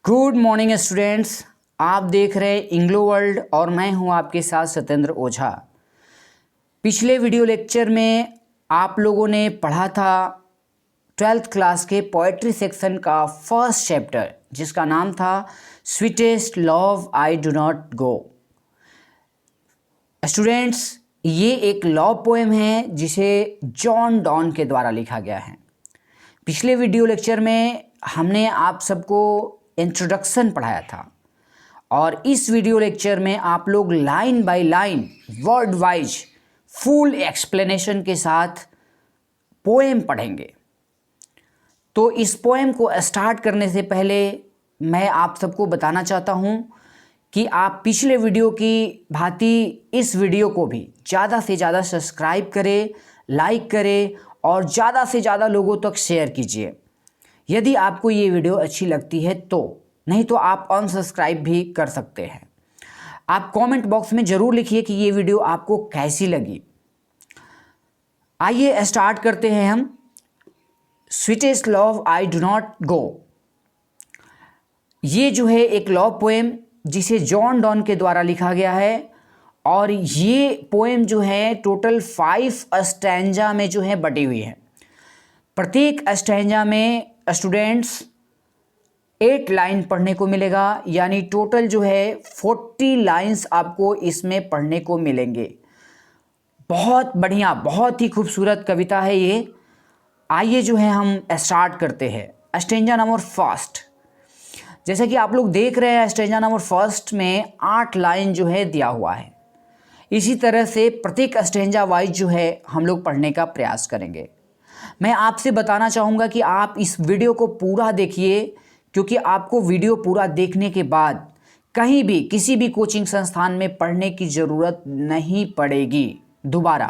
Good morning students. आप देख रहे हैं इंग्लो वर्ल्ड और मैं हूं आपके साथ सत्येंद्र ओझा। पिछले वीडियो लेक्चर में आप लोगों ने पढ़ा था 12th क्लास के पोएट्री सेक्शन का फर्स्ट चैप्टर जिसका नाम था sweetest love I do not go. Students, ये एक लव पोएम है जिसे जॉन डॉन के द्वारा लिखा गया है। पिछले वीडियो लेक्चर में हमने आप सबको इंट्रोडक्शन पढ़ाया था और इस वीडियो लेक्चर में आप लोग line by line word wise full explanation के साथ पोएम पढ़ेंगे। तो इस पोएम को स्टार्ट करने से पहले मैं आप सबको बताना चाहता हूं कि आप पिछले वीडियो की भांति इस वीडियो को भी ज़्यादा से ज़्यादा सब्सक्राइब करें, लाइक करें और ज़्यादा से ज़्यादा लोगों तक शेयर कीजिए यदि आपको ये वीडियो अच्छी लगती है तो। नहीं तो आप अनसब्सक्राइब भी कर सकते हैं। आप कमेंट बॉक्स में ज़रूर लिखिए कि ये वीडियो आपको कैसी लगी। आइए स्टार्ट करते हैं हम। Sweetest love I do not go, ये जो है एक लव पोएम जिसे जॉन डॉन के द्वारा लिखा गया है और ये पोएम जो है टोटल 5 स्टैंजा में जो है बटी हुई है। प्रत्येक स्टैंजा में स्टूडेंट्स 8 लाइन पढ़ने को मिलेगा, यानी टोटल जो है 40 लाइंस आपको इसमें पढ़ने को मिलेंगे। बहुत बढ़िया, बहुत ही खूबसूरत कविता है ये। आइए जो है हम स्टार्ट करते हैं। स्टैंजा नंबर फर्स्ट, जैसे कि आप लोग देख रहे हैं स्टैंजा नंबर फर्स्ट में 8 लाइन जो है दिया हुआ है। इसी तरह से प्रत्येक स्टैंजा वाइज जो है हम लोग पढ़ने का प्रयास करेंगे। मैं आपसे बताना चाहूँगा कि आप इस वीडियो को पूरा देखिए, क्योंकि आपको वीडियो पूरा देखने के बाद कहीं भी किसी भी कोचिंग संस्थान में पढ़ने की ज़रूरत नहीं पड़ेगी दोबारा।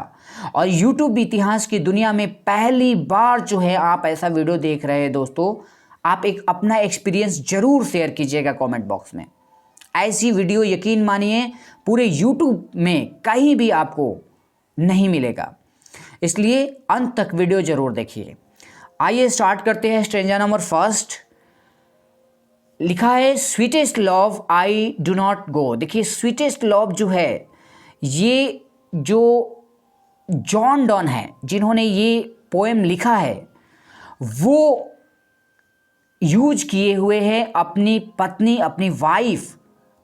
और YouTube इतिहास की दुनिया में पहली बार जो है आप ऐसा वीडियो देख रहे हैं दोस्तों, आप एक अपना एक्सपीरियंस ज़रूर शेयर कीजिएगा कमेंट बॉक्स में। ऐसी वीडियो यकीन मानिए पूरे YouTube में कहीं भी आपको नहीं मिलेगा, इसलिए अंत तक वीडियो ज़रूर देखिए। आइए स्टार्ट करते हैं। स्टैंजा नंबर फर्स्ट लिखा है sweetest love I do not go. देखिए स्वीटेस्ट लव जो है, ये जो जॉन डॉन है जिन्होंने ये पोएम लिखा है वो यूज किए हुए हैं अपनी पत्नी, अपनी वाइफ,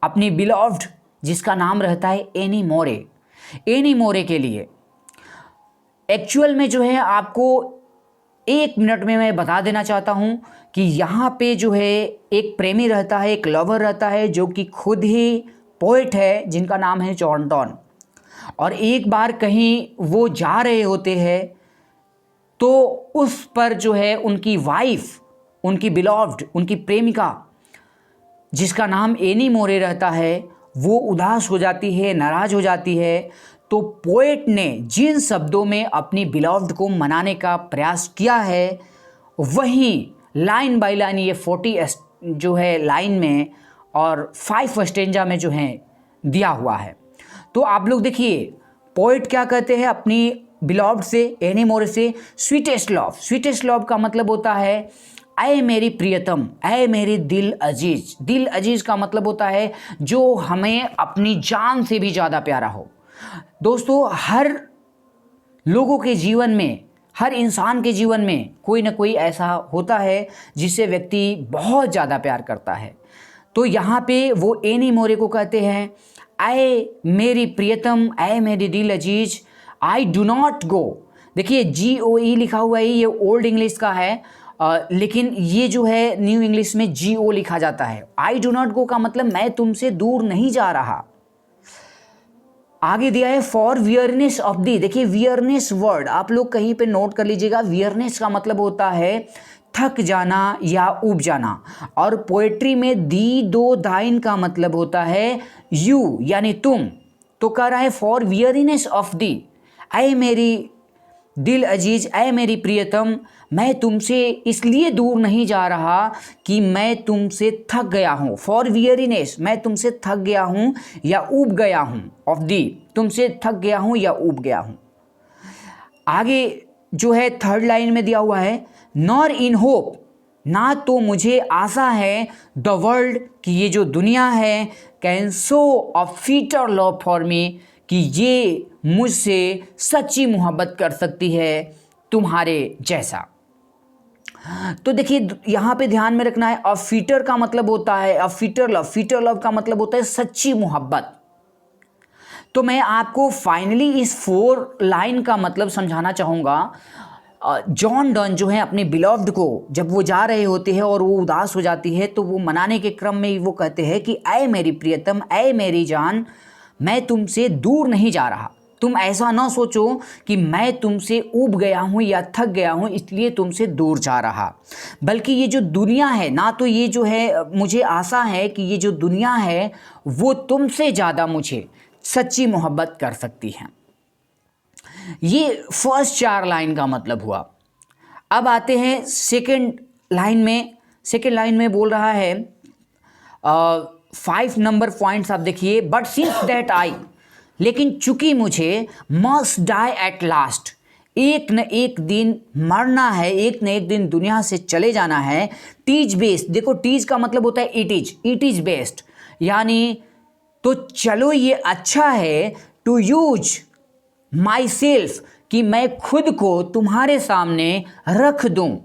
अपनी बिलव्ड जिसका नाम रहता है एनी मोरे, एनी मोरे के लिए। एक्चुअल में जो है आपको 1 मिनट में मैं बता देना चाहता हूँ कि यहाँ पे जो है एक प्रेमी रहता है, एक लवर रहता है जो कि खुद ही पोएट है जिनका नाम है जॉन डॉन। और एक बार कहीं वो जा रहे होते हैं तो उस पर जो है उनकी वाइफ, उनकी बिलव्ड, उनकी प्रेमिका जिसका नाम एनी मोरे रहता है, वो उदास हो जाती है, नाराज़ हो जाती है। तो पोएट ने जिन शब्दों में अपनी बिलव्ड को मनाने का प्रयास किया है वही लाइन बाय लाइन ये 40 जो है लाइन में और 5 स्टेंजा में जो है दिया हुआ है। तो आप लोग देखिए पोएट क्या कहते हैं अपनी बिलव्ड से, एनी मोरे से, स्वीटेस्ट लव। स्वीटेस्ट लव का मतलब होता है ऐ मेरी प्रियतम, ऐ मेरी दिल अजीज। दिल अजीज का मतलब होता है जो हमें अपनी जान से भी ज़्यादा प्यारा हो। दोस्तों हर लोगों के जीवन में, हर इंसान के जीवन में कोई ना कोई ऐसा होता है जिससे व्यक्ति बहुत ज़्यादा प्यार करता है। तो यहाँ पे वो एनी मोरे को कहते हैं ऐ मेरी प्रियतम, ऐ मेरी दिल अजीज, आई डू नॉट गो। देखिए GOE लिखा हुआ है, ये ओल्ड इंग्लिश का है लेकिन ये जो है न्यू इंग्लिश में GO लिखा जाता है। आई डू नॉट गो का मतलब मैं तुमसे दूर नहीं जा रहा। आगे दिया है फॉर वियरनेस ऑफ दी। देखिए वियरनेस वर्ड आप लोग कहीं पे नोट कर लीजिएगा। वियरनेस का मतलब होता है थक जाना या ऊब जाना, और पोएट्री में दी दो दाइन का मतलब होता है यू यानी तुम। तो कह रहा है फॉर वियरनेस ऑफ दी, ऐ मेरी दिल अजीज, ऐ मेरी प्रियतम, मैं तुमसे इसलिए दूर नहीं जा रहा कि मैं तुमसे थक गया हूँ। फॉर वियरीनेस, मैं तुमसे थक गया हूँ या ऊब गया हूँ। ऑफ दी, तुमसे थक गया हूँ या ऊब गया हूँ। आगे जो है 3rd लाइन में दिया हुआ है नॉर इन होप, ना तो मुझे आशा है द वर्ल्ड कि ये जो दुनिया है can show a fitter love for me, कि ये मुझसे सच्ची मोहब्बत कर सकती है तुम्हारे जैसा। तो देखिए यहाँ पे ध्यान में रखना है, अ फिटर का मतलब होता है अ फिटर लव, फिटर लव का मतलब होता है सच्ची मोहब्बत। तो मैं आपको फाइनली इस 4 लाइन का मतलब समझाना चाहूँगा। जॉन डन जो है अपने बिलव्ड को जब वो जा रहे होते हैं और वो उदास हो जाती है, तो वो मनाने के क्रम में वो कहते हैं कि ऐ मेरी प्रियतम, ऐ मेरी जान, मैं तुमसे दूर नहीं जा रहा। तुम ऐसा ना सोचो कि मैं तुमसे ऊब गया हूँ या थक गया हूँ इसलिए तुमसे दूर जा रहा, बल्कि ये जो दुनिया है ना, तो ये जो है मुझे आशा है कि ये जो दुनिया है वो तुमसे ज़्यादा मुझे सच्ची मोहब्बत कर सकती है। ये फर्स्ट 4 लाइन का मतलब हुआ। अब आते हैं सेकंड लाइन में। सेकंड लाइन में बोल रहा है 5 नंबर पॉइंट्स आप देखिए, बट सिंस दैट आई, लेकिन चूंकि मुझे मस्ट डाई एट लास्ट, एक न एक दिन मरना है, एक न एक दिन दुनिया से चले जाना है। टीज बेस्ड, देखो टीज का मतलब होता है इट इज बेस्ट, यानी तो चलो ये अच्छा है टू यूज माई सेल्फ, कि मैं खुद को तुम्हारे सामने रख दूं।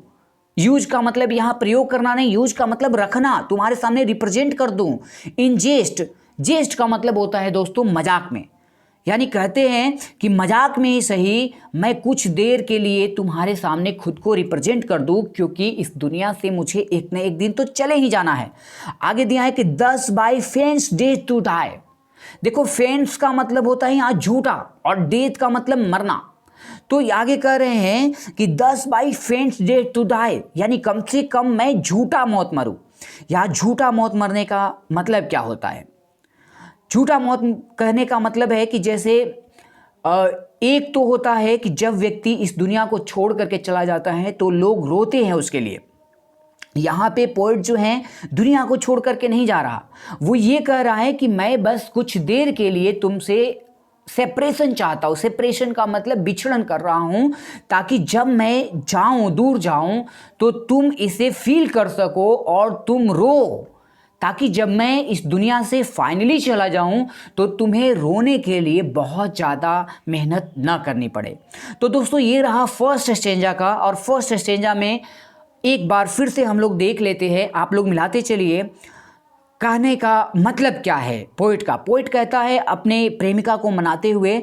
यूज का मतलब यहां प्रयोग करना नहीं, यूज का मतलब रखना, तुम्हारे सामने रिप्रेजेंट कर दूं। इन जेस्ट, जेस्ट का मतलब होता है दोस्तों मजाक में, यानी कहते हैं कि मजाक में ही सही मैं कुछ देर के लिए तुम्हारे सामने खुद को रिप्रेजेंट कर दूं, क्योंकि इस दुनिया से मुझे एक न एक दिन तो चले ही जाना है। आगे दिया है कि 10 by fence day to die. देखो फेंस का मतलब होता है यहां झूठा और डेथ का मतलब मरना। तो आगे कह रहे हैं कि 10 by fence day to die, यानी कम से कम मैं झूठा मौत मरूं। या झूठा मौत मरने का मतलब क्या होता है? झूठा मौत कहने का मतलब है कि जैसे एक तो होता है कि जब व्यक्ति इस दुनिया को छोड़ करके चला जाता है तो लोग रोते हैं उसके लिए। यहाँ पे पोएट जो है दुनिया को छोड़ करके नहीं जा रहा, वो ये कह रहा है कि मैं बस कुछ देर के लिए तुमसे सेपरेशन चाहता हूँ। सेपरेशन का मतलब बिछड़न कर रहा हूँ, ताकि जब मैं जाऊँ, दूर जाऊँ, तो तुम इसे फील कर सको और तुम रो, ताकि जब मैं इस दुनिया से फाइनली चला जाऊं तो तुम्हें रोने के लिए बहुत ज़्यादा मेहनत ना करनी पड़े। तो दोस्तों ये रहा फर्स्ट स्टेंजा का, और फर्स्ट स्टेंजा में एक बार फिर से हम लोग देख लेते हैं, आप लोग मिलाते चलिए। कहने का मतलब क्या है पोइट का? पोइट कहता है अपने प्रेमिका को मनाते हुए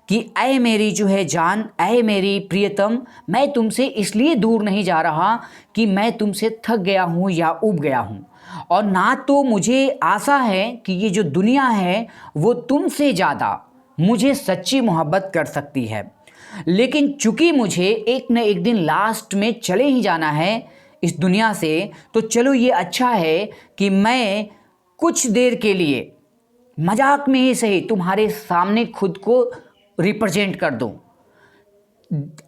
कि ऐ मेरी जो है जान, ऐ मेरी प्रियतम, मैं तुमसे इसलिए दूर नहीं जा रहा कि मैं तुमसे थक गया हूँ या ऊब गया हूँ, और ना तो मुझे आशा है कि ये जो दुनिया है वो तुमसे ज़्यादा मुझे सच्ची मोहब्बत कर सकती है, लेकिन चूंकि मुझे एक न एक दिन लास्ट में चले ही जाना है इस दुनिया से, तो चलो ये अच्छा है कि मैं कुछ देर के लिए मजाक में ही सही तुम्हारे सामने खुद को रिप्रेजेंट कर दूं।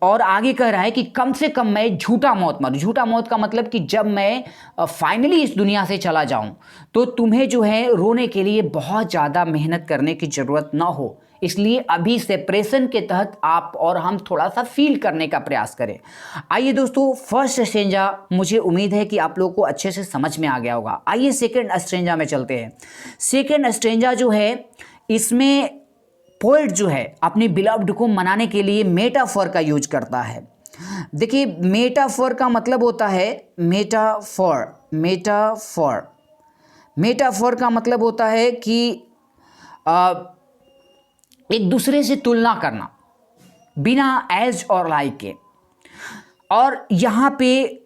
और आगे कह रहा है कि कम से कम मैं झूठा मौत मरूं। झूठा मौत का मतलब कि जब मैं फाइनली इस दुनिया से चला जाऊं तो तुम्हें जो है रोने के लिए बहुत ज़्यादा मेहनत करने की ज़रूरत ना हो, इसलिए अभी सेपरेशन के तहत आप और हम थोड़ा सा फील करने का प्रयास करें। आइए दोस्तों, फर्स्ट स्ट्रेंजा मुझे उम्मीद है कि आप लोगों को अच्छे से समझ में आ गया होगा। आइए सेकेंड स्ट्रेंजा में चलते हैं। सेकेंड स्ट्रेंजा जो है इसमें पोएट जो है अपने बिलव्ड को मनाने के लिए मेटाफर का यूज करता है। देखिए मेटाफर का मतलब होता है मेटाफर। मेटाफर मेटाफर का मतलब होता है कि एक दूसरे से तुलना करना बिना एज और लाइक के। और यहाँ पे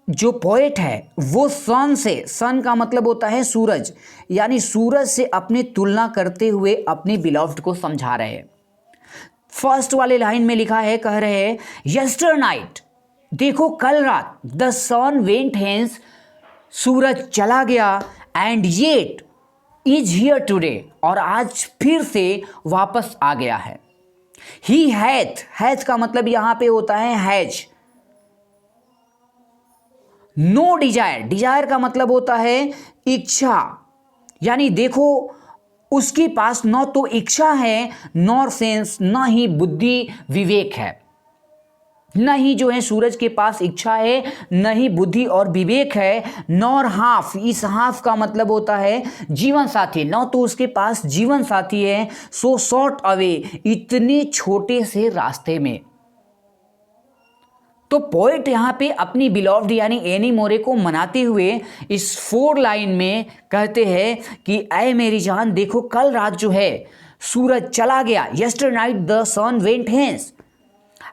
जो पोएट है वो सन से, सन का मतलब होता है सूरज, यानी सूरज से अपनी तुलना करते हुए अपने बिलव्ड को समझा रहे हैं। फर्स्ट वाले लाइन में लिखा है, कह रहे हैं यस्टर नाइट, देखो कल रात, द सन वेंट हेंस, सूरज चला गया, and yet is here today, और आज फिर से वापस आ गया है। ही हैथ, हैथ का मतलब यहां पे होता है हैज। नो डिजायर, डिजायर का मतलब होता है इच्छा, यानी देखो उसके पास न तो इच्छा है, नॉर सेंस, न ही बुद्धि विवेक है। न ही जो है सूरज के पास इच्छा है, न ही बुद्धि और विवेक है, नॉर हाफ, इस हाफ का मतलब होता है जीवन साथी, न तो उसके पास जीवन साथी है, सो शॉर्ट अवे, इतने छोटे से रास्ते में। तो पोएट यहां पे अपनी बिलॉव्ड यानी एनी मोरे को मनाते हुए इस 4 लाइन में कहते हैं कि ऐ मेरी जान देखो कल रात जो है सूरज चला गया, yesternight the sun went hence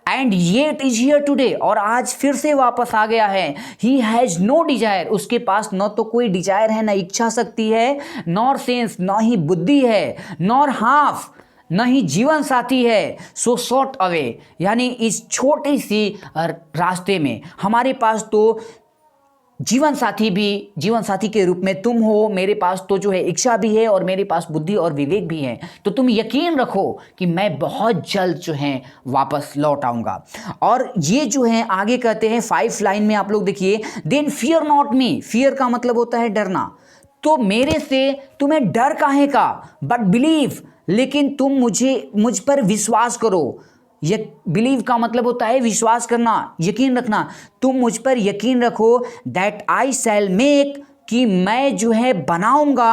and yet is here today, और आज फिर से वापस आ गया है। ही हैज नो डिजायर, उसके पास न तो कोई डिजायर है, न इच्छा शक्ति है, नॉर सेंस, न ही बुद्धि है, नॉर हाफ, न ही जीवन साथी है, सो शॉर्ट अवे, यानी इस छोटी सी रास्ते में हमारे पास तो जीवन साथी भी, जीवन साथी के रूप में तुम हो, मेरे पास तो जो है इच्छा भी है और मेरे पास बुद्धि और विवेक भी है, तो तुम यकीन रखो कि मैं बहुत जल्द जो है वापस लौट आऊंगा। और ये जो है आगे कहते हैं 5 लाइन में, आप लोग देखिए, then fear not me, fear का मतलब होता है डरना, तो मेरे से तुम्हें डर काहे का, बट बिलीव, लेकिन तुम मुझ पर विश्वास करो। ये बिलीव का मतलब होता है विश्वास करना, यकीन रखना, तुम मुझ पर यकीन रखो, दैट आई शैल मेक, कि मैं जो है बनाऊंगा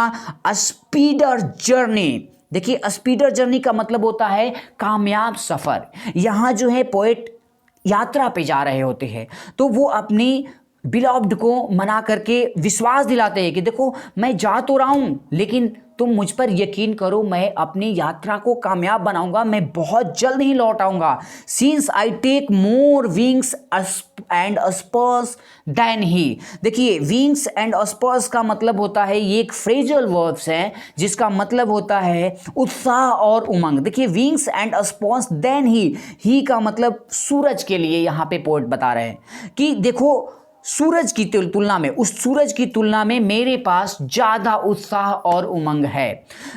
अ स्पीडर जर्नी। देखिए स्पीडर जर्नी का मतलब होता है कामयाब सफर। यहाँ जो है पोएट यात्रा पे जा रहे होते हैं, तो वो अपनी बिलॉव्ड को मना करके विश्वास दिलाते हैं कि देखो मैं जा तो रहा हूं, लेकिन तुम मुझ पर यकीन करो, मैं अपनी यात्रा को कामयाब बनाऊंगा, मैं बहुत जल्द ही लौट आऊंगा। Since I take more wings and spurs than he. देखिए विंग्स एंड स्पर्स का मतलब होता है, ये एक फ्रेजल वर्ब्स है जिसका मतलब होता है उत्साह और उमंग। देखिए wings and spurs than he का मतलब सूरज के लिए यहाँ पे पोएट बता रहे हैं कि देखो सूरज की तुलना में, उस सूरज की तुलना में मेरे पास ज़्यादा उत्साह और उमंग है।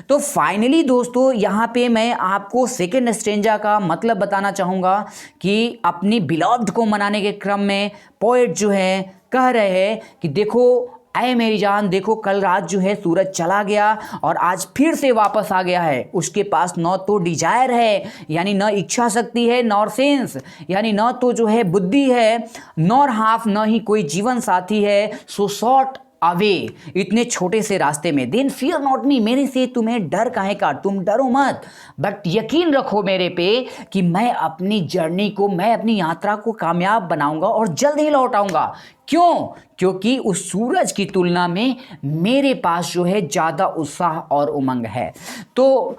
तो फाइनली दोस्तों यहाँ पे मैं आपको सेकेंड स्ट्रेंजा का मतलब बताना चाहूँगा कि अपनी बिलॉव्ड को मनाने के क्रम में पोएट जो है कह रहे हैं कि देखो ऐ मेरी जान देखो कल रात जो है सूरज चला गया और आज फिर से वापस आ गया है। उसके पास न तो डिजायर है यानी न इच्छा शक्ति है, नॉर सेंस यानी न तो जो है बुद्धि है, नॉर हाफ न ही कोई जीवन साथी है, सो शॉर्ट अवे, इतने छोटे से रास्ते में। देन फियर नॉट मी, मेरे से तुम्हें डर काहे का, तुम डरो मत, बट यकीन रखो मेरे पे कि मैं अपनी जर्नी को, मैं अपनी यात्रा को कामयाब बनाऊंगा और जल्द ही लौट आऊंगा। क्यों? क्योंकि उस सूरज की तुलना में मेरे पास जो है ज़्यादा उत्साह और उमंग है। तो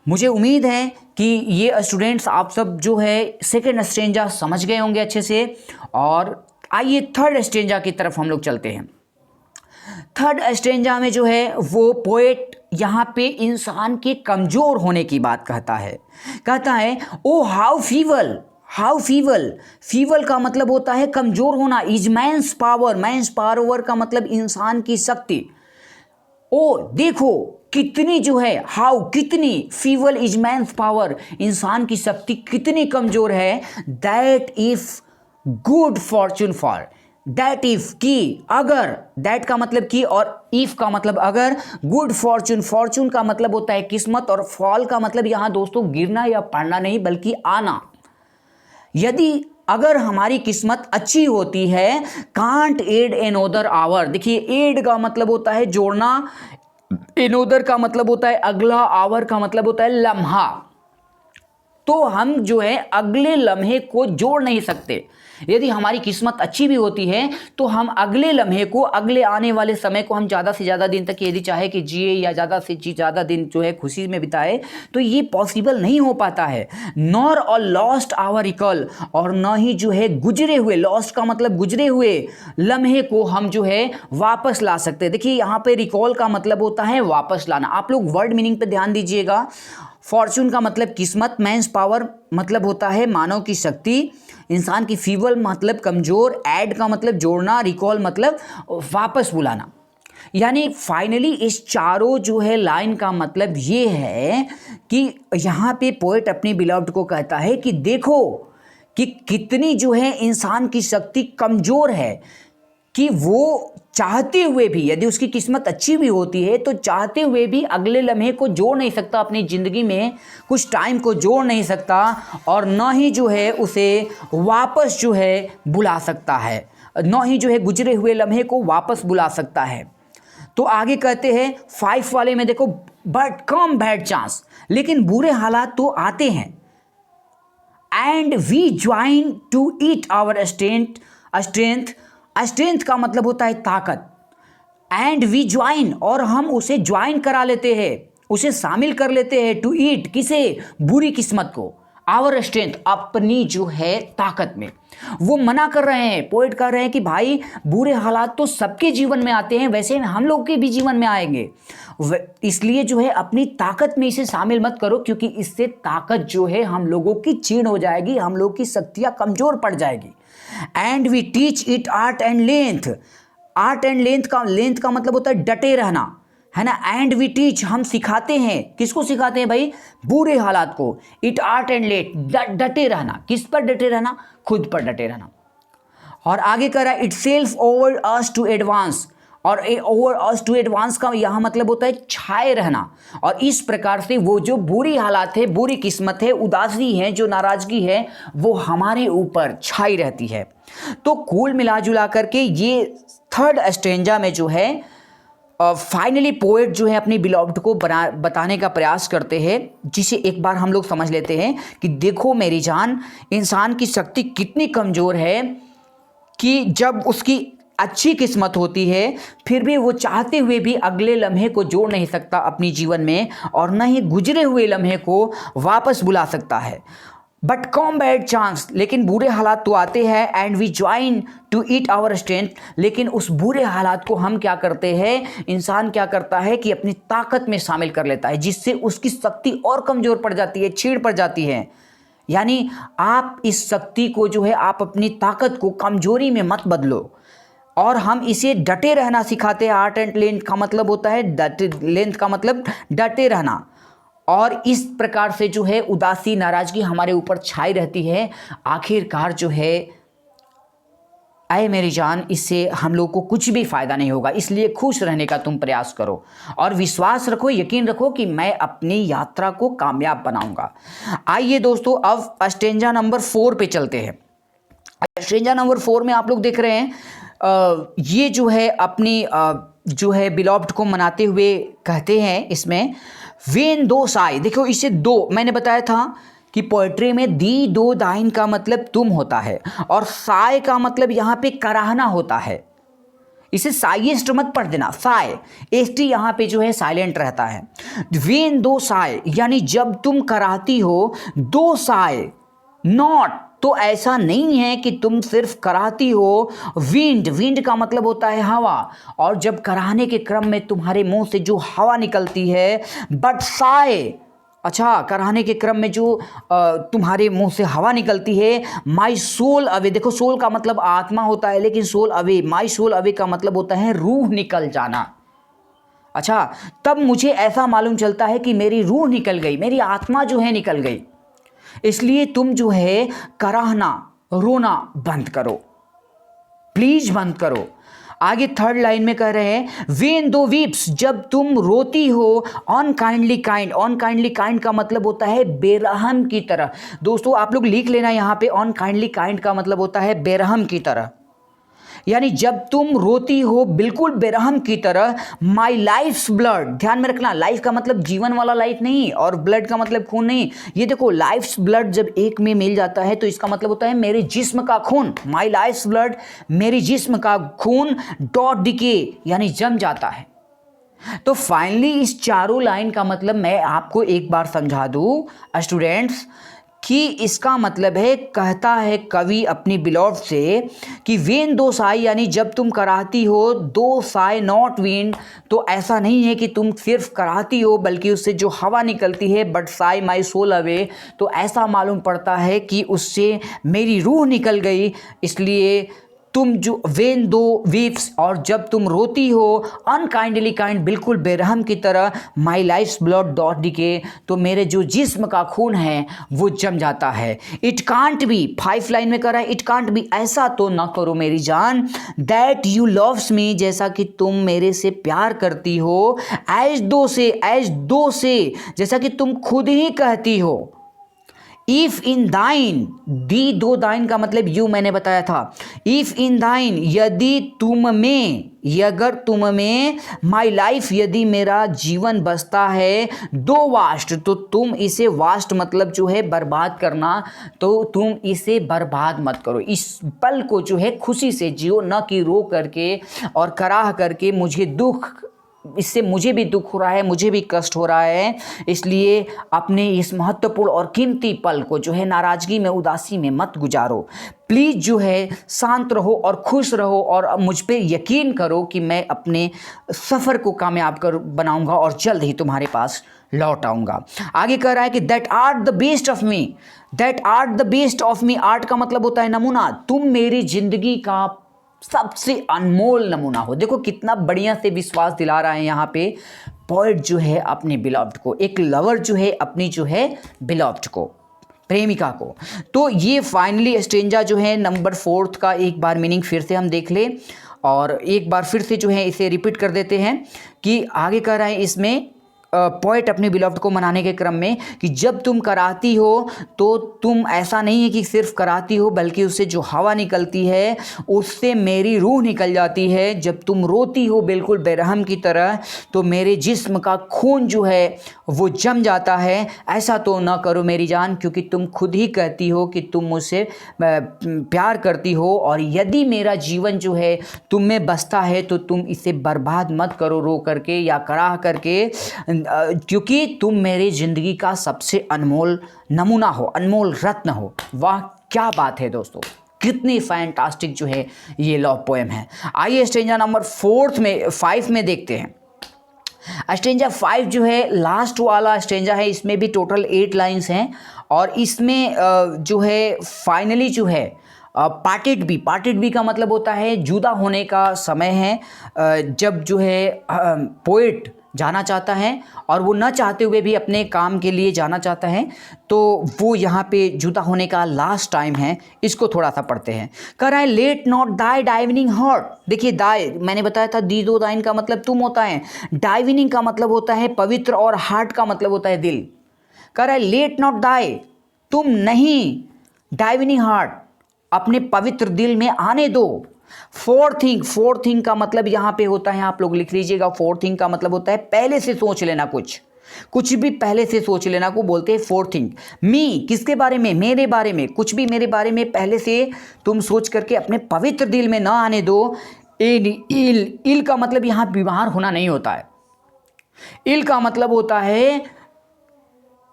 मुझे उम्मीद है कि ये स्टूडेंट्स आप सब जो है सेकेंड स्ट्रेंजा समझ गए होंगे अच्छे से। और आइए थर्ड स्ट्रेंजा की तरफ हम लोग चलते हैं। थर्ड स्ट्रेंजा में जो है वो पोएट यहाँ पे इंसान के कमज़ोर होने की बात कहता है ओ हाउ फीवल, हाउ फीवल, फीवल का मतलब होता है कमज़ोर होना। Is man's power, man's power का मतलब इंसान की शक्ति। ओ देखो कितनी जो है, हाउ कितनी, फीवल इज मैंस पावर, इंसान की शक्ति कितनी कमज़ोर है। That if good Fortune for, that if की, अगर, दैट का मतलब की और इफ का मतलब अगर, गुड फॉर्चून, फॉर्चून का मतलब होता है किस्मत और फॉल का मतलब यहाँ दोस्तों गिरना या पड़ना नहीं बल्कि आना। यदि अगर हमारी किस्मत अच्छी होती है, कांट एड एनोदर आवर, देखिए एड का मतलब होता है जोड़ना, एनोदर का मतलब होता है अगला, आवर का मतलब होता है लम्हा, तो हम जो है अगले लम्हे को जोड़ नहीं सकते। यदि हमारी किस्मत अच्छी भी होती है तो हम अगले लम्हे को, अगले आने वाले समय को हम ज़्यादा से ज़्यादा दिन तक यदि चाहे कि जिए या ज़्यादा से ज़्यादा दिन जो है खुशी में बिताए, तो ये पॉसिबल नहीं हो पाता है। नॉर और लॉस्ट आवर रिकॉल, और न ही जो है गुजरे हुए, लॉस्ट का मतलब गुजरे हुए लम्हे को हम जो है वापस ला सकते हैं। देखिए यहाँ पे रिकॉल का मतलब होता है वापस लाना। आप लोग वर्ड मीनिंग पे ध्यान दीजिएगा। फॉर्चून का मतलब किस्मत, मैंस पावर मतलब होता है मानव की शक्ति, इंसान की फीवल मतलब कमज़ोर, ऐड का मतलब जोड़ना, रिकॉल मतलब वापस बुलाना। यानी फाइनली इस चारों जो है लाइन का मतलब ये है कि यहाँ पे पोएट अपनी बिलव्ड को कहता है कि देखो कि कितनी जो है इंसान की शक्ति कमज़ोर है, कि वो चाहते हुए भी, यदि उसकी किस्मत अच्छी भी होती है तो चाहते हुए भी अगले लम्हे को जोड़ नहीं सकता, अपनी ज़िंदगी में कुछ टाइम को जोड़ नहीं सकता, और न ही जो है उसे वापस जो है बुला सकता है, न ही जो है गुजरे हुए लम्हे को वापस बुला सकता है। तो आगे कहते हैं 5 वाले में देखो, बट कम बैड चांस, लेकिन बुरे हालात तो आते हैं। And we join to it our strength का मतलब होता है ताकत। एंड वी ज्वाइन, और हम उसे ज्वाइन करा लेते हैं, उसे शामिल कर लेते हैं, टू ईट, किसे, बुरी किस्मत को, आवर स्ट्रेंथ, अपनी जो है ताकत में। वो मना कर रहे हैं, पोएट कर रहे हैं कि भाई बुरे हालात तो सबके जीवन में आते हैं, वैसे हम लोग के भी जीवन में आएंगे, इसलिए जो है अपनी ताकत में इसे शामिल मत करो, क्योंकि इससे ताकत जो है हम लोगों की क्षीण हो जाएगी, हम लोग की शक्तियाँ कमज़ोर पड़ जाएगी। And we teach it art and length, art and length का मतलब होता है डटे रहना, है ना। एंड वी टीच, हम सिखाते हैं, किसको सिखाते हैं भाई, बुरे हालात को। इट आर्ट एंड लेट, डटे रहना, किस पर डटे रहना, खुद पर डटे रहना। और आगे कह रहा है itself over us to advance, और ओवर अस टू एडवांस का यहाँ मतलब होता है छाए रहना। और इस प्रकार से वो जो बुरी हालात है, बुरी किस्मत है, उदासी है, जो नाराजगी है, वो हमारे ऊपर छाई रहती है। तो कुल मिला जुला करके ये थर्ड स्टैंजा में जो है फाइनली पोएट जो है अपनी बिलॉव्ड को बताने का प्रयास करते हैं, जिसे एक बार हम लोग समझ लेते हैं कि देखो मेरी जान, इंसान की शक्ति कितनी कमज़ोर है कि जब उसकी अच्छी किस्मत होती है फिर भी वो चाहते हुए भी अगले लम्हे को जोड़ नहीं सकता अपनी जीवन में, और न ही गुजरे हुए लम्हे को वापस बुला सकता है। बट कम बैड चांस, लेकिन बुरे हालात तो आते हैं। And we join to it our strength, लेकिन उस बुरे हालात को हम क्या करते हैं, इंसान क्या करता है कि अपनी ताकत में शामिल कर लेता है, जिससे उसकी शक्ति और कमज़ोर पड़ जाती है, छीड़ पड़ जाती है। यानी आप इस शक्ति को जो है, आप अपनी ताकत को कमजोरी में मत बदलो, और हम इसे डटे रहना सिखाते हैं। आर्ट एंड लेंथ का मतलब होता है लेंथ का मतलब डटे रहना, और इस प्रकार से जो है उदासी, नाराजगी हमारे ऊपर छाई रहती है। आखिरकार जो है आए मेरी जान, इससे हम लोग को कुछ भी फायदा नहीं होगा, इसलिए खुश रहने का तुम प्रयास करो और विश्वास रखो, यकीन रखो कि मैं अपनी यात्रा को कामयाब बनाऊंगा। आइए दोस्तों, अब स्टेंजा नंबर 4 पे चलते हैं। स्टेंजा नंबर 4 में आप लोग देख रहे हैं ये जो है अपनी जो है बिलॉव्ड को मनाते हुए कहते हैं इसमें, वेन दो साई, देखो इसे दो, मैंने बताया था कि पोएट्री में दी दो दाइन का मतलब तुम होता है, और साय का मतलब यहाँ पे कराहना होता है। इसे साइएस्ट मत पढ़ देना, साय एसटी यहाँ पे जो है साइलेंट रहता है। वेन दो साय यानी जब तुम कराहती हो, दो साय नॉट, तो ऐसा नहीं है कि तुम सिर्फ कराहती हो। विंड, विंड का मतलब होता है हवा, और जब कराहने के क्रम में तुम्हारे मुंह से जो हवा निकलती है, बट साय, अच्छा कराहने के क्रम में जो तुम्हारे मुंह से हवा निकलती है, माई सोल अवे, देखो सोल का मतलब आत्मा होता है, लेकिन soul away, my soul away का मतलब होता है रूह निकल जाना। अच्छा, तब मुझे ऐसा मालूम चलता है कि मेरी रूह निकल गई, मेरी आत्मा जो है निकल गई। इसलिए तुम जो है कराहना, रोना बंद करो, प्लीज बंद करो। आगे थर्ड लाइन में कह रहे हैं, वेन दो वीप्स, जब तुम रोती हो, अनकाइंडली काइंड, अनकाइंडली काइंड का मतलब होता है बेरहम की तरह। दोस्तों आप लोग लिख लेना यहाँ पे, अनकाइंडली काइंड का मतलब होता है बेरहम की तरह, यानी जब तुम रोती हो बिल्कुल बेरहम की तरह। माई लाइफ्स ब्लड, ध्यान में रखना, लाइफ का मतलब जीवन वाला लाइफ नहीं, और ब्लड का मतलब खून नहीं। ये देखो लाइफ्स ब्लड जब एक में मिल जाता है तो इसका मतलब होता है मेरे जिस्म का खून। माई लाइफ्स ब्लड, मेरी जिस्म का खून, डॉट डिके यानी जम जाता है। तो फाइनली इस चारों लाइन का मतलब मैं आपको एक बार समझा दूं स्टूडेंट्स, कि इसका मतलब है, कहता है कवि अपनी बिलॉव्ड से कि वेन दो साई यानी जब तुम कराहती हो, दो साई नॉट विंड, तो ऐसा नहीं है कि तुम सिर्फ कराहती हो बल्कि उससे जो हवा निकलती है, but sigh my soul away, तो ऐसा मालूम पड़ता है कि उससे मेरी रूह निकल गई। इसलिए तुम जो वेन दो वीप्स, और जब तुम रोती हो, अनकाइंडली काइंड, बिल्कुल बेरहम की तरह, माई लाइफ्स ब्लड डॉट डिके, तो मेरे जो जिस्म का खून है वो जम जाता है। इट कांट बी, 5 लाइन में करा है, इट कांट बी, ऐसा तो ना करो मेरी जान, दैट यू लव्स मी, जैसा कि तुम मेरे से प्यार करती हो, एज दो से, जैसा कि तुम खुद ही कहती हो। इफ इन दाइन, दी दो दाइन का मतलब यू मैंने बताया था। इफ इन दाइन, यदि तुम में, अगर तुम में, माई लाइफ, यदि मेरा जीवन बसता है, दो वास्ट, तो तुम इसे, वास्ट मतलब जो है बर्बाद करना, तो तुम इसे बर्बाद मत करो। इस पल को जो है खुशी से जियो, न कि रो करके और कराह करके। मुझे दुख, इससे मुझे भी दुख हो रहा है, मुझे भी कष्ट हो रहा है, इसलिए अपने इस महत्वपूर्ण और कीमती पल को जो है नाराज़गी में, उदासी में मत गुजारो। प्लीज़ जो है शांत रहो और खुश रहो, और मुझ पे यकीन करो कि मैं अपने सफ़र को कामयाब बनाऊंगा और जल्द ही तुम्हारे पास लौट आऊँगा। आगे कह रहा है कि that art the best of me, that art the best of me, art का मतलब होता है नमूना, तुम मेरी ज़िंदगी का सबसे अनमोल नमूना हो। देखो कितना बढ़िया से विश्वास दिला रहा है यहाँ पे पोएट जो है अपने बिलव्ड को, एक लवर जो है अपनी जो है बिलव्ड को, प्रेमिका को। तो ये फाइनली स्ट्रेंजा जो है नंबर 4 का एक बार मीनिंग फिर से हम देख ले, और एक बार फिर से जो है इसे रिपीट कर देते हैं कि आगे कह रहा है इसमें पोएट अपने बिलव्ड को मनाने के क्रम में कि जब तुम कराती हो तो तुम, ऐसा नहीं है कि सिर्फ कराती हो, बल्कि उससे जो हवा निकलती है उससे मेरी रूह निकल जाती है। जब तुम रोती हो बिल्कुल बेरहम की तरह, तो मेरे जिस्म का खून जो है वो जम जाता है। ऐसा तो ना करो मेरी जान, क्योंकि तुम खुद ही कहती हो कि तुम मुझसे प्यार करती हो, और यदि मेरा जीवन जो है तुम में बसता है तो तुम इसे बर्बाद मत करो रो करके या कराह करके, क्योंकि तुम मेरी ज़िंदगी का सबसे अनमोल नमूना हो, अनमोल रत्न हो। वाह क्या बात है दोस्तों, कितनी फैंटास्टिक जो है ये लव पोएम है। आइए स्ट्रेंजा नंबर 5 में देखते हैं। स्ट्रेंजा 5 जो है लास्ट वाला स्ट्रेंजा है, इसमें भी टोटल 8 लाइन्स हैं, और इसमें जो है फाइनली जो है पार्टेड बी का मतलब होता है जुदा होने का समय है। जब जो है पोएट जाना चाहता है और वो न चाहते हुए भी अपने काम के लिए जाना चाहता है, तो वो यहाँ पे जुदा होने का लास्ट टाइम है। इसको थोड़ा सा पढ़ते हैं। कह रहा है लेट नॉट दाई डाइवनिंग हार्ट। देखिए दाई मैंने बताया था, दी दो दाइन का मतलब तुम होता है, डाइवनिंग का मतलब होता है पवित्र, और हार्ट का मतलब होता है दिल। कह रहा है लेट नॉट दाई, तुम नहीं डाइवनिंग हार्ट, अपने पवित्र दिल में आने दो। फोर थिंग का मतलब यहाँ पे होता है, आप लोग लिख लीजिएगा, फोर थिंग का मतलब होता है पहले से सोच लेना, कुछ भी पहले से सोच लेना को बोलते हैं फोर थिंग। मी किसके बारे में, मेरे बारे में, कुछ भी मेरे बारे में पहले से तुम सोच करके अपने पवित्र दिल में ना आने दो। इल का मतलब यहाँ बीमार होना नहीं होता है, इल का मतलब होता है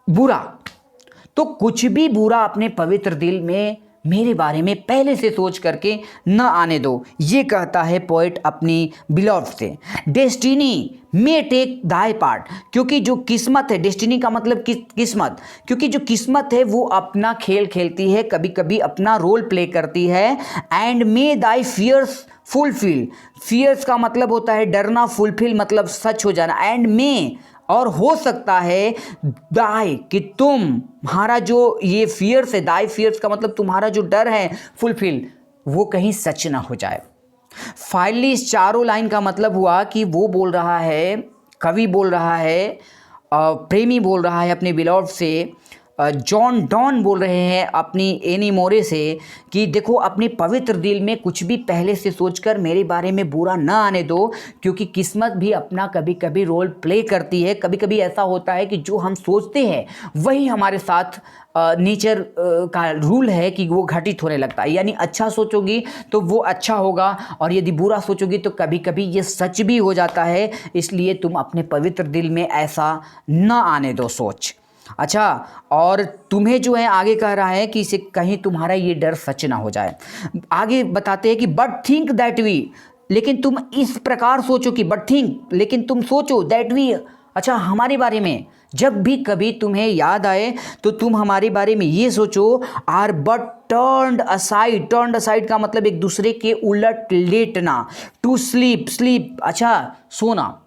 बुरा। तो कुछ भी बुरा अपने पवित्र दिल में मेरे बारे में पहले से सोच करके न आने दो, ये कहता है पोएट अपनी बिलव्ड से। डेस्टिनी मे टेक दाई पार्ट, क्योंकि जो किस्मत है, डेस्टिनी का मतलब किस्मत, क्योंकि जो किस्मत है वो अपना खेल खेलती है, कभी कभी अपना रोल प्ले करती है। And may thy fears fulfil, fears का मतलब होता है डरना, फुलफिल मतलब सच हो जाना। एंड मे और हो सकता है दाई कि तुम्हारा जो ये फियर्स है, दाई फियर्स का मतलब तुम्हारा जो डर है, फुलफिल वो कहीं सच ना हो जाए। फाइनली इस चारों लाइन का मतलब हुआ कि वो बोल रहा है, कवि बोल रहा है, प्रेमी बोल रहा है अपने बिलव्ड से, जॉन डॉन बोल रहे हैं अपनी एनी मोरे से कि देखो अपने पवित्र दिल में कुछ भी पहले से सोचकर मेरे बारे में बुरा ना आने दो, क्योंकि किस्मत भी अपना कभी कभी रोल प्ले करती है। कभी कभी ऐसा होता है कि जो हम सोचते हैं वही हमारे साथ नेचर का रूल है कि वो घटित होने लगता है। यानी अच्छा सोचोगी तो वो अच्छा होगा, और यदि बुरा सोचोगी तो कभी कभी ये सच भी हो जाता है। इसलिए तुम अपने पवित्र दिल में ऐसा ना आने दो सोच। अच्छा, और तुम्हें जो है आगे कह रहा है कि इसे कहीं तुम्हारा ये डर सच ना हो जाए। आगे बताते हैं कि बट थिंक दैट वी, लेकिन तुम इस प्रकार सोचो कि बट थिंक, लेकिन तुम सोचो दैट वी, अच्छा हमारे बारे में जब भी कभी तुम्हें याद आए तो तुम हमारे बारे में ये सोचो। Are but turned aside, turned aside का मतलब एक दूसरे के उलट लेटना, टू स्लीप, स्लीप अच्छा सोना,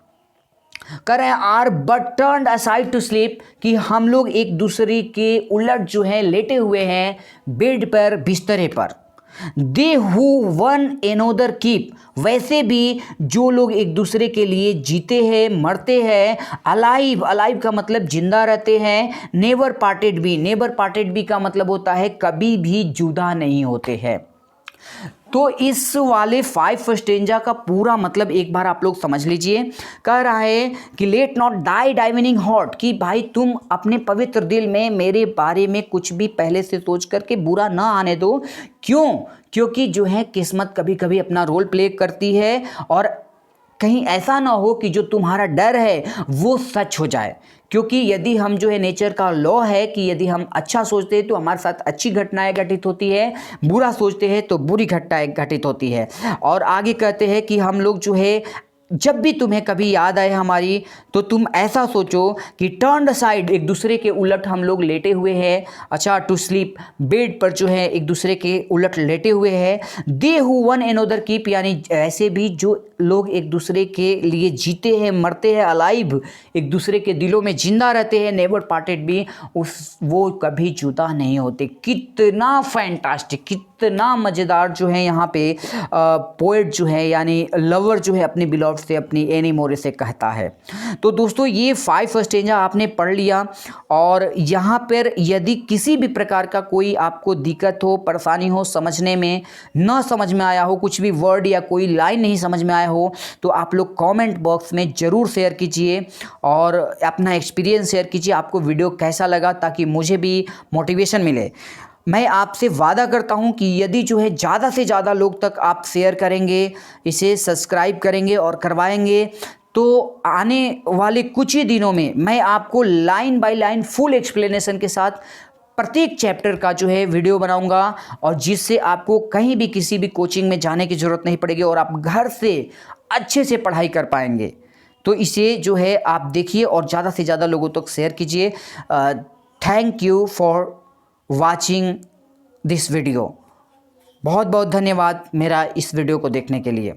कर रहे हैं are but turned aside to sleep कि हम लोग एक दूसरे के उलट जो है लेटे हुए हैं बेड पर, बिस्तरे पर। दे हु वन एनोदर कीप, वैसे भी जो लोग एक दूसरे के लिए जीते हैं, मरते हैं, अलाइव, अलाइव का मतलब जिंदा रहते हैं, never parted be, never parted be का मतलब होता है कभी भी जुदा नहीं होते हैं। तो इस वाले 5 स्टेंजा का पूरा मतलब एक बार आप लोग समझ लीजिए। कह रहा है कि लेट नॉट डाई डाइविनिंग हॉट, कि भाई तुम अपने पवित्र दिल में मेरे बारे में कुछ भी पहले से सोच करके बुरा ना आने दो। क्यों? क्योंकि जो है किस्मत कभी कभी अपना रोल प्ले करती है और कहीं ऐसा ना हो कि जो तुम्हारा डर है वो सच हो जाए। क्योंकि यदि हम जो है नेचर का लॉ है कि यदि हम अच्छा सोचते हैं तो हमारे साथ अच्छी घटनाएं घटित होती है, बुरा सोचते हैं तो बुरी घटनाएं घटित होती है। और आगे कहते हैं कि हम लोग जो है जब भी तुम्हें कभी याद आए हमारी, तो तुम ऐसा सोचो कि टर्न्ड साइड, एक दूसरे के उलट हम लोग लेटे हुए हैं, अच्छा टू स्लीप, बेड पर जो है एक दूसरे के उलट लेटे हुए हैं। दे हु वन एनोदर कीप, यानी ऐसे भी जो लोग एक दूसरे के लिए जीते हैं, मरते हैं, अलाइव, एक दूसरे के दिलों में जिंदा रहते हैं, नेवर पार्टेड भी, वो कभी जुदा नहीं होते। कितना फैंटास्टिक, कितना मज़ेदार जो है यहाँ पे पोएट जो है यानी लवर जो है अपने बिलॉव्ड से, अपनी एनी मोरे से कहता है। तो दोस्तों ये 5 स्टेंजा आपने पढ़ लिया। और यहाँ पर यदि किसी भी प्रकार का कोई आपको दिक्कत हो, परेशानी हो, समझने में न समझ में आया हो, कुछ भी वर्ड या कोई लाइन नहीं समझ में आया हो, तो आप लोग कमेंट बॉक्स में ज़रूर शेयर कीजिए और अपना एक्सपीरियंस शेयर कीजिए। आपको वीडियो कैसा लगा, ताकि मुझे भी मोटिवेशन मिले। मैं आपसे वादा करता हूं कि यदि जो है ज़्यादा से ज़्यादा लोग तक आप शेयर करेंगे, इसे सब्सक्राइब करेंगे और करवाएंगे, तो आने वाले कुछ ही दिनों में मैं आपको line by line full explanation के साथ प्रत्येक चैप्टर का जो है वीडियो बनाऊंगा, और जिससे आपको कहीं भी किसी भी कोचिंग में जाने की ज़रूरत नहीं पड़ेगी और आप घर से अच्छे से पढ़ाई कर पाएंगे। तो इसे जो है आप देखिए और ज़्यादा से ज़्यादा लोगों तक शेयर कीजिए। Thank you for watching this video. बहुत बहुत धन्यवाद मेरा इस वीडियो को देखने के लिए।